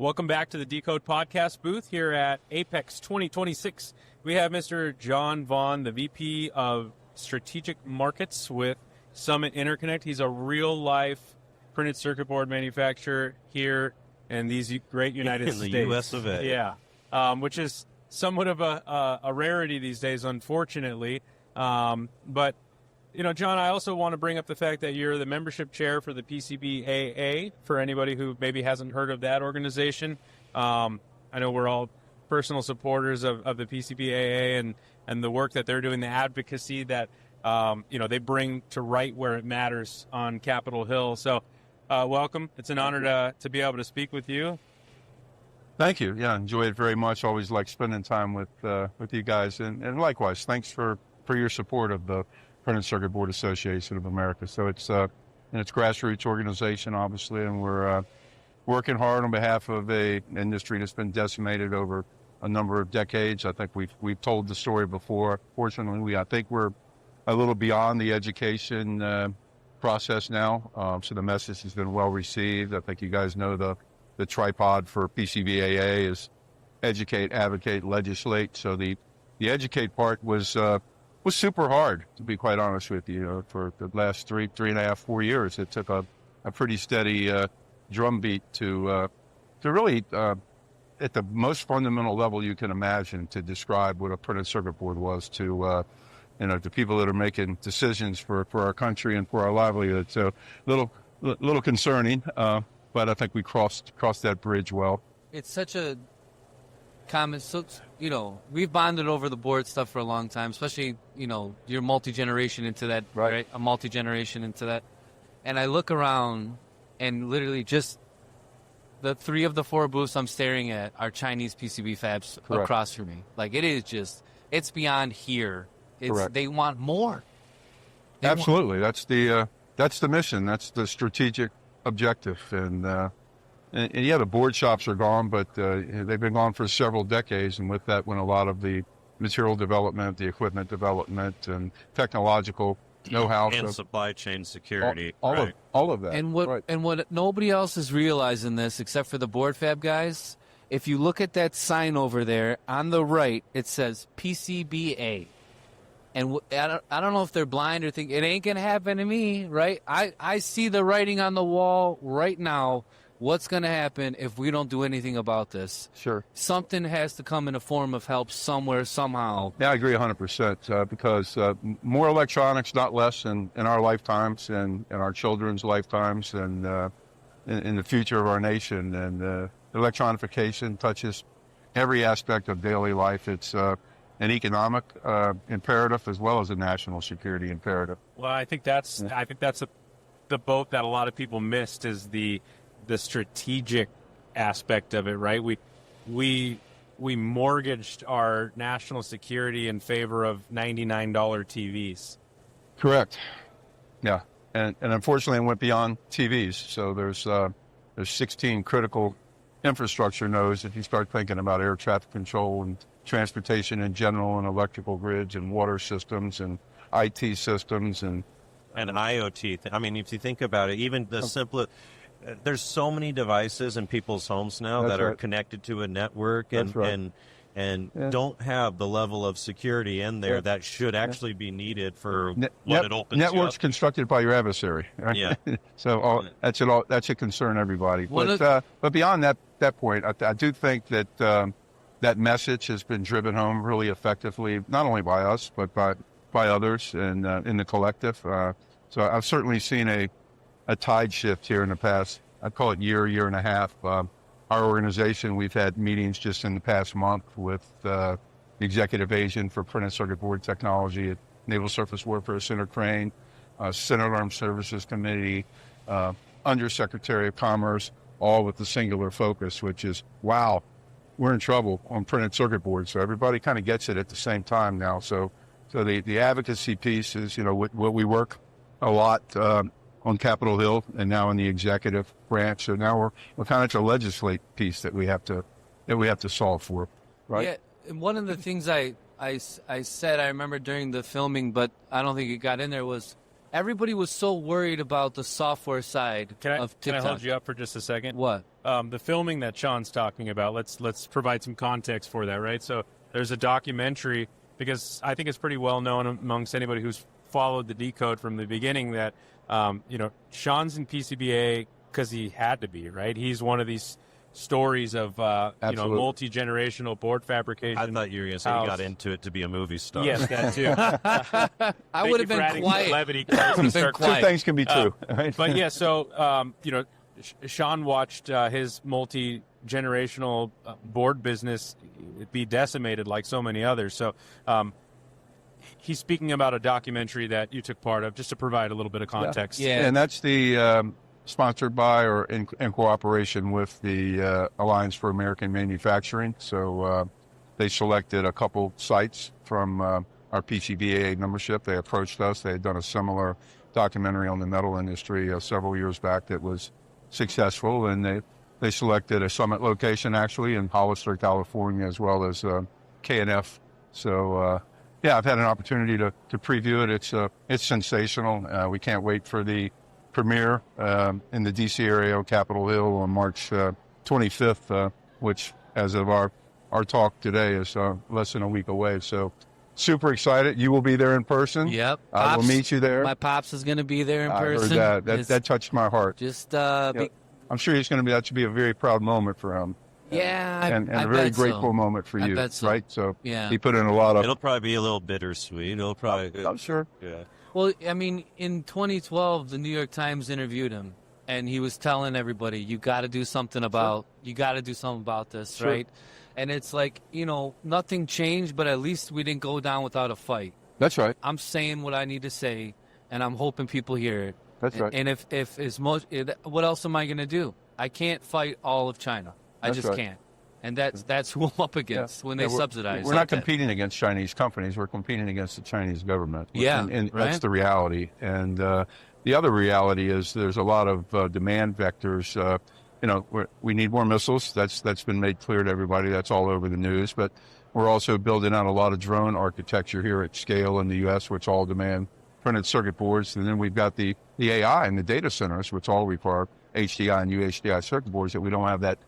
Welcome back to the Decode Podcast booth here at Apex 2026. We have Mr. John Vaughan, the VP of Strategic Markets with Summit Interconnect. He's a real-life printed circuit board manufacturer here in these great United States. In the U.S. of A. Yeah, which is somewhat of a rarity these days, unfortunately. But, you know, John, I also want to bring up the fact that you're the membership chair for the PCBAA, for anybody who maybe hasn't heard of that organization. I know we're all personal supporters of the PCBAA and the work that they're doing, the advocacy that, they bring to right where it matters on Capitol Hill. So welcome. It's an honor to be able to speak with you. Thank you. Yeah, enjoy it very much. Always like spending time with you guys. And likewise, thanks for your support of the Printed Circuit Board Association of America. So it's grassroots organization, obviously, and we're working hard on behalf of an industry that's been decimated over a number of decades. I think we've told the story before. Fortunately, I think we're a little beyond the education process now. So the message has been well received. I think you guys know the tripod for PCBAA is educate, advocate, legislate. So the educate part was super hard, to be quite honest with you. For the last 3.5, 4 years, it took a pretty steady drumbeat to really, at the most fundamental level you can imagine, to describe what a printed circuit board was to people that are making decisions for our country and for our livelihood. So little concerning, but I think we crossed that bridge well. It's such a common, we've bonded over the board stuff for a long time, especially, you're multi-generation into that, right? A multi-generation into that. And I look around and literally just the 3 of the 4 booths I'm staring at are Chinese PCB fabs across from me. Like, it's beyond here. They want more. Absolutely. That's the mission. That's the strategic objective. And yeah, the board shops are gone, but they've been gone for several decades. And with that went a lot of the material development, the equipment development, and technological know-how. And supply chain security. All of that. And what nobody else is realizing this, except for the board fab guys, if you look at that sign over there on the right, it says PCBA. And I don't know if they're blind or think it ain't going to happen to me, right? I see the writing on the wall right now. What's going to happen if we don't do anything about this? Sure. Something has to come in a form of help somewhere, somehow. Yeah, I agree 100%, because more electronics, not less, in our lifetimes and in our children's lifetimes and in the future of our nation. And electronification touches every aspect of daily life. It's an economic imperative as well as a national security imperative. Well, I think that's the boat that a lot of people missed is the strategic aspect of it, right? We mortgaged our national security in favor of $99 TVs. Correct. Yeah, and unfortunately, it went beyond TVs. So there's 16 critical infrastructure nodes if you start thinking about air traffic control and transportation in general, and electrical grids and water systems and IT systems and IoT. I mean, if you think about it, even the simplest. There's so many devices in people's homes now that are connected to a network and don't have the level of security in there that should actually be needed for what it opens networks up. Constructed by your adversary. Right? Yeah. So that should concern everybody. But beyond that point, I do think that that message has been driven home really effectively, not only by us but by others and in the collective. So I've certainly seen a tide shift here in the past, I'd call it year and a half. Our organization, we've had meetings just in the past month with the executive agent for printed circuit board technology at Naval Surface Warfare Center Crane, Senate Armed Services Committee, Undersecretary of Commerce, all with the singular focus, which is, wow, we're in trouble on printed circuit boards. So everybody kind of gets it at the same time now. So the advocacy piece is, what we work a lot on Capitol Hill and now in the executive branch. So now we're kind of at the legislate piece that we have to solve for, right? Yeah, and one of the things I said, I remember during the filming, but I don't think it got in there, was everybody was so worried about the software side of TikTok. Can I hold you up for just a second? What? The filming that Sean's talking about, let's provide some context for that, right? So there's a documentary, because I think it's pretty well known amongst anybody who's followed the decode from the beginning that, Sean's in PCBAA because he had to be, right? He's one of these stories of, multi-generational board fabrication. I thought you were going to say he got into it to be a movie star. Yes, that too. I would have been quiet. Two things can be true. Right? But yeah, so, Sean watched his multi-generational board business be decimated like so many others. So he's speaking about a documentary that you took part of, just to provide a little bit of context. Yeah. And that's the sponsored by or in cooperation with the Alliance for American Manufacturing. So they selected a couple sites from our PCBAA membership. They approached us. They had done a similar documentary on the metal industry several years back that was successful, and they selected a summit location actually in Hollister, California, as well as KNF. So I've had an opportunity to preview it. It's sensational. We can't wait for the premiere in the DC area on Capitol Hill on March 25th, which as of our talk today is less than a week away. So super excited. You will be there in person. Yep. I will meet you there. My pops is going to be there in person. I heard that touched my heart. Just I'm sure that should be a very proud moment for him. Yeah, and a very grateful moment for you, right? So he put in a lot of. It'll probably be a little bittersweet. I'm sure. Yeah. Well, I mean, in 2012, the New York Times interviewed him, and he was telling everybody, "You got to do something about. You got to do something about this, right?" And it's like, nothing changed, but at least we didn't go down without a fight. That's right. I'm saying what I need to say, and I'm hoping people hear it. That's right. And if it's what else am I going to do? I can't fight all of China. I just can't. And that's who I'm up against when they subsidize. We're not competing against Chinese companies. We're competing against the Chinese government. Yeah, and right? That's the reality. And the other reality is there's a lot of demand vectors. We need more missiles. That's been made clear to everybody. That's all over the news. But we're also building out a lot of drone architecture here at scale in the U.S., which all demand printed circuit boards. And then we've got the AI and the data centers, which all require HDI and UHDI circuit boards that we don't have that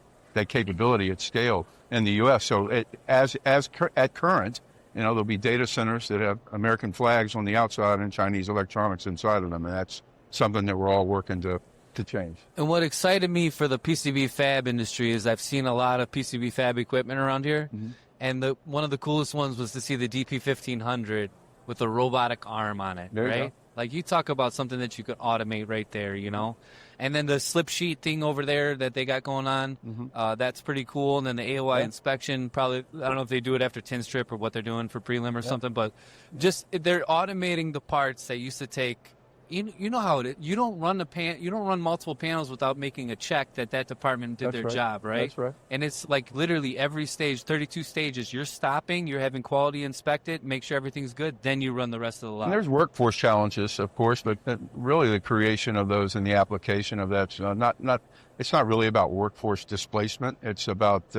capability at scale in the U.S. So at current, there'll be data centers that have American flags on the outside and Chinese electronics inside of them, and that's something that we're all working to change. And what excited me for the PCB Fab industry is I've seen a lot of PCB Fab equipment around here, and one of the coolest ones was to see the DP1500 with a robotic arm on it, right? Like, you talk about something that you could automate right there, And then the slip sheet thing over there that they got going on, that's pretty cool. And then the AOI inspection, probably, I don't know if they do it after 10 strip or what they're doing for prelim or something, but just they're automating the parts that used to take. You know how it is. You don't run multiple panels without making a check that department did their job, right? That's right. And it's like literally every stage, 32 stages, you're stopping, you're having quality inspect it, make sure everything's good, then you run the rest of the lot. And there's workforce challenges, of course, but really the creation of those and the application of that's it's not really about workforce displacement. It's about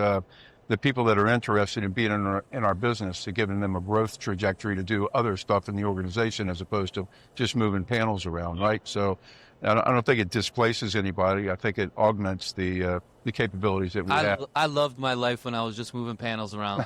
the people that are interested in being in our business, to giving them a growth trajectory to do other stuff in the organization as opposed to just moving panels around, right? So I don't think it displaces anybody. I think it augments the capabilities that we have. I loved my life when I was just moving panels around.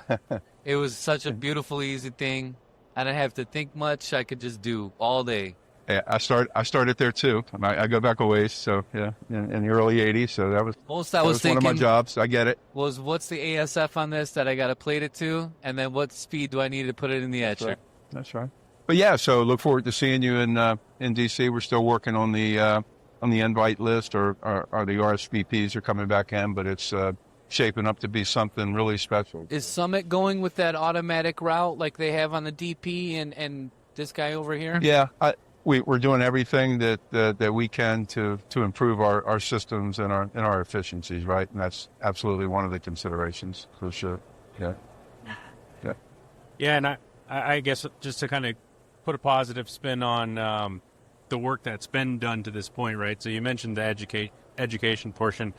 It was such a beautiful, easy thing. I didn't have to think much. I could just do all day. Yeah, I started there too. I go back a ways, so in the early '80s. So that was one of my jobs. I get it. What's the ASF on this that I got to plate it to, and then what speed do I need to put it in the etcher? That's right. But yeah, so look forward to seeing you in DC. We're still working on the invite list, or the RSVPs are coming back in, but it's shaping up to be something really special. Is Summit going with that automatic route like they have on the DP and this guy over here? Yeah. We're doing everything that we can to improve our systems and our efficiencies, right? And that's absolutely one of the considerations for sure. Yeah. Yeah, and I guess just to kind of put a positive spin on the work that's been done to this point, right? So you mentioned the education portion.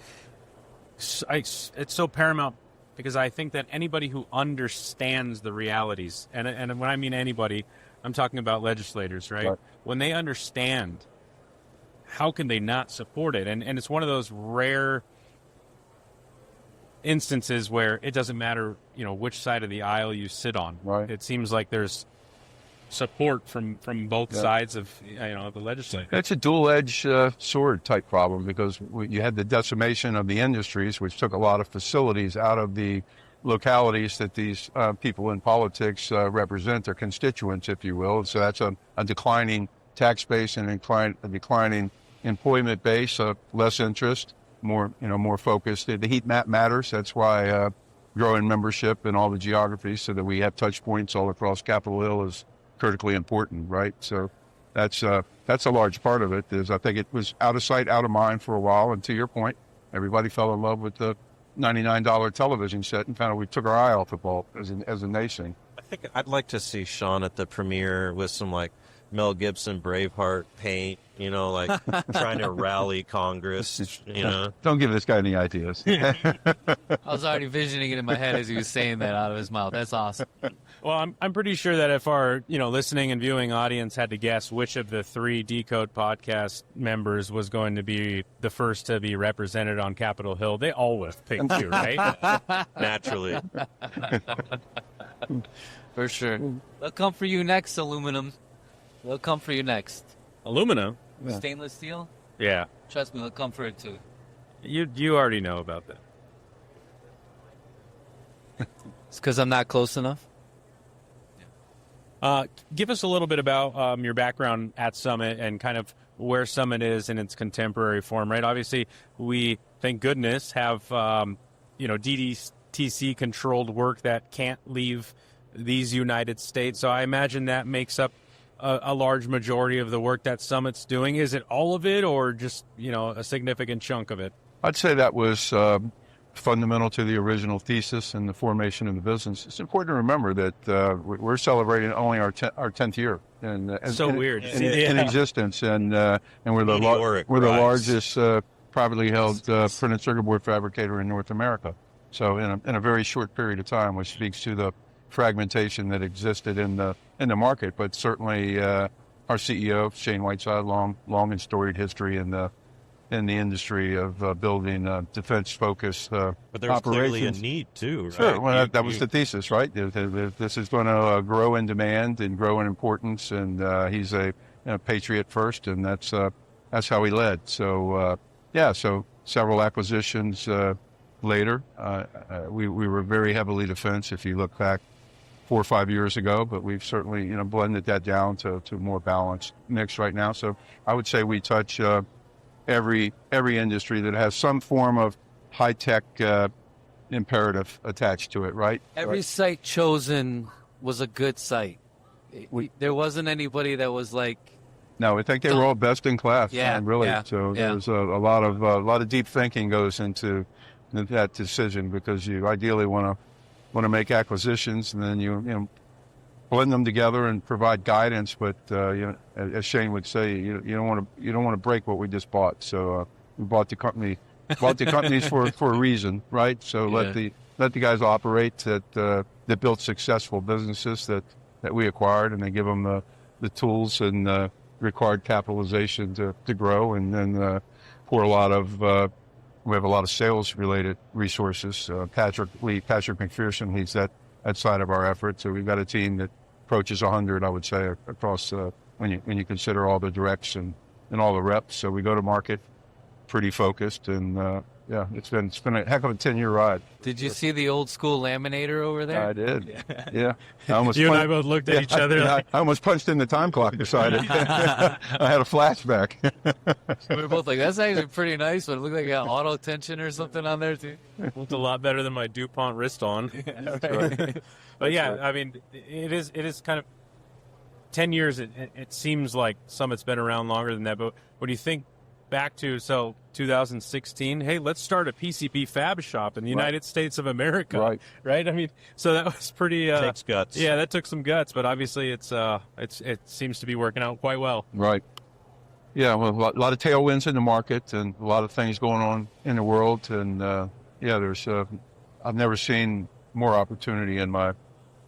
It's so paramount because I think that anybody who understands the realities, and when I mean anybody, I'm talking about legislators, right? When they understand, how can they not support it? And it's one of those rare instances where it doesn't matter, which side of the aisle you sit on. Right. It seems like there's support from both sides of the legislature. It's a dual-edged sword type problem, because you had the decimation of the industries, which took a lot of facilities out of the localities that these people in politics represent, their constituents, if you will. So that's a declining tax base and a declining employment base, less interest, more focused. The heat map matters. That's why growing membership in all the geographies, so that we have touch points all across Capitol Hill, is critically important, right? So that's a large part of it. I think it was out of sight, out of mind for a while, and to your point, everybody fell in love with the $99 television set and found out we took our eye off the ball as a nation. I think I'd like to see Sean at the premiere with some Mel Gibson Braveheart paint, trying to rally Congress, Don't give this guy any ideas. I was already visioning it in my head as he was saying that out of his mouth. That's awesome. Well, I'm pretty sure that if our listening and viewing audience had to guess which of the 3 Decode podcast members was going to be the first to be represented on Capitol Hill, they all would have picked you, right? Naturally. For sure. They'll come for you next, aluminum. They'll come for you next. Aluminum? Yeah. Stainless steel? Yeah. Trust me, they'll come for it too. You already know about that. It's because I'm not close enough. Give us a little bit about your background at Summit and kind of where Summit is in its contemporary form, right? Obviously, we, thank goodness, have DDTC-controlled work that can't leave these United States. So I imagine that makes up a large majority of the work that Summit's doing. Is it all of it, or just a significant chunk of it? I'd say that was fundamental to the original thesis and the formation of the business. It's important to remember that we're celebrating only our 10th year in existence, and we're the largest privately held printed circuit board fabricator in North America. So in a very short period of time, which speaks to the fragmentation that existed in the market, but certainly our CEO Shane Whiteside, long and storied history in the industry of building defense-focused but there's clearly a need too, right? Sure. Well, that was the thesis, right? This is going to grow in demand and grow in importance, and he's a patriot first, and that's how he led. So so several acquisitions later, we were very heavily defense. If you look back 4 or 5 years ago, but we've certainly blended that down to a more balanced mix right now. So I would say we touch every industry that has some form of high-tech imperative attached to it, right? Every site chosen was a good site. There wasn't anybody that was like... No, I think they were all best in class, man, really. Yeah, so there's a lot of deep thinking goes into that decision, because you ideally want to make acquisitions, and then you blend them together and provide guidance. But as Shane would say, you don't want to break what we just bought. So we bought the companies for a reason, right? So let the guys operate that built successful businesses that we acquired, and they give them the tools and required capitalization to grow, and then pour a lot of. We have a lot of sales-related resources. Patrick McPherson leads that side of our effort. So we've got a team that approaches 100, I would say, across when you consider all the directs and all the reps. So we go to market pretty focused, and it's been a heck of a 10-year ride. Did you see the old school laminator over there? I did. Yeah. I I both looked at each other. I almost punched in the time clock beside it. I had a flashback. We were both like, that's actually pretty nice, but it looked like it got auto tension or something on there too. Looked a lot better than my DuPont wrist on. That's right. But I mean, it is kind of 10 years. It seems like Summit's been around longer than that. But when you think back to 2016, hey, let's start a PCB Fab shop in the United States of America. Right. I mean, so that was pretty. Takes guts. Yeah, that took some guts, but obviously it seems to be working out quite well. Right. Yeah, well, a lot of tailwinds in the market, and a lot of things going on in the world, and there's I've never seen more opportunity in my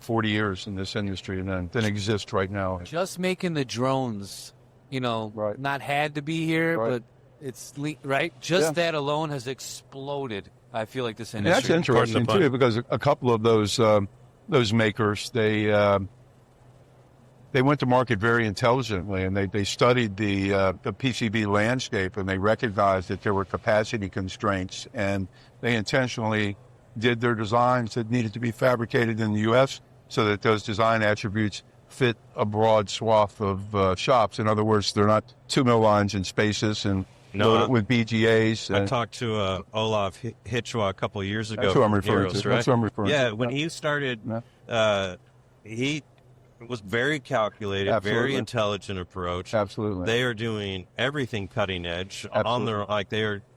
40 years in this industry than exist right now. Just making the drones, Right. not had to be here, Right. but it's right. Just Yeah. that alone has exploded. I feel like this And industry. that's interesting too, because a couple of those makers, they went to market very intelligently, and they studied the PCB landscape, and they recognized that there were capacity constraints, and they intentionally did their designs that needed to be fabricated in the U.S. so that those design attributes fit a broad swath of shops. In other words, they're not 2 mil lines in spaces and loaded with BGAs. I talked to Olaf Hitchwa a couple of years ago. That's who I'm referring to. Right? That's who I'm referring to. Yeah, when he started, he was very calculated, Absolutely. very intelligent approach. Absolutely. They are doing everything cutting edge on their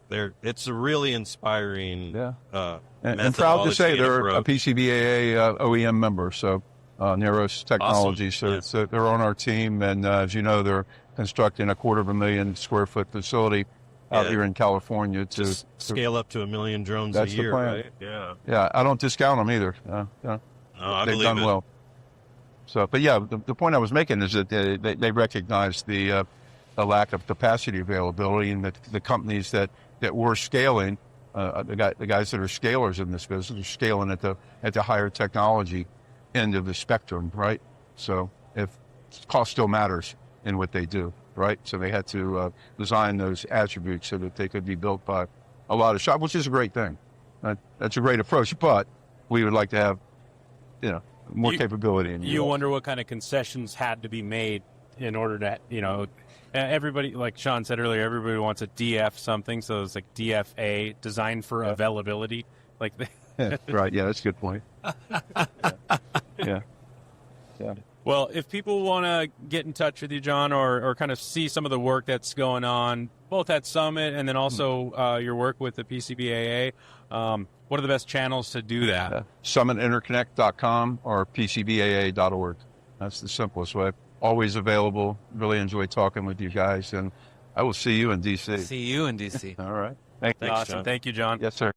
they're it's a really inspiring and proud to say they're a PCBAA OEM member, so Neros Technologies. Awesome. So they're on our team, and as you know, they're constructing a 250,000 square foot facility out here in California to scale up to 1 million drones that's a year. The plan. Right? Yeah. Yeah, I don't discount them either. They've done well. So, but yeah, the point I was making is that they recognize the lack of capacity availability, and that the companies that were scaling, the guys that are scalers in this business, are scaling at the higher technology end of the spectrum, right? So, if cost still matters in what they do, right? So they had to design those attributes so that they could be built by a lot of shops, which is a great thing. That's a great approach, but we would like to have, more capability. You wonder what kind of concessions had to be made in order to, everybody, like Sean said earlier, everybody wants a DF something, so it's like DFA, designed for availability. Like, right? Yeah, that's a good point. Yeah. Well, if people want to get in touch with you, John, or kind of see some of the work that's going on, both at Summit and then also your work with the PCBAA, what are the best channels to do that? SummitInterconnect.com or PCBAA.org. That's the simplest way. Always available. Really enjoy talking with you guys, and I will see you in D.C. See you in D.C. All right. Thanks, awesome. John. Thank you, John. Yes, sir.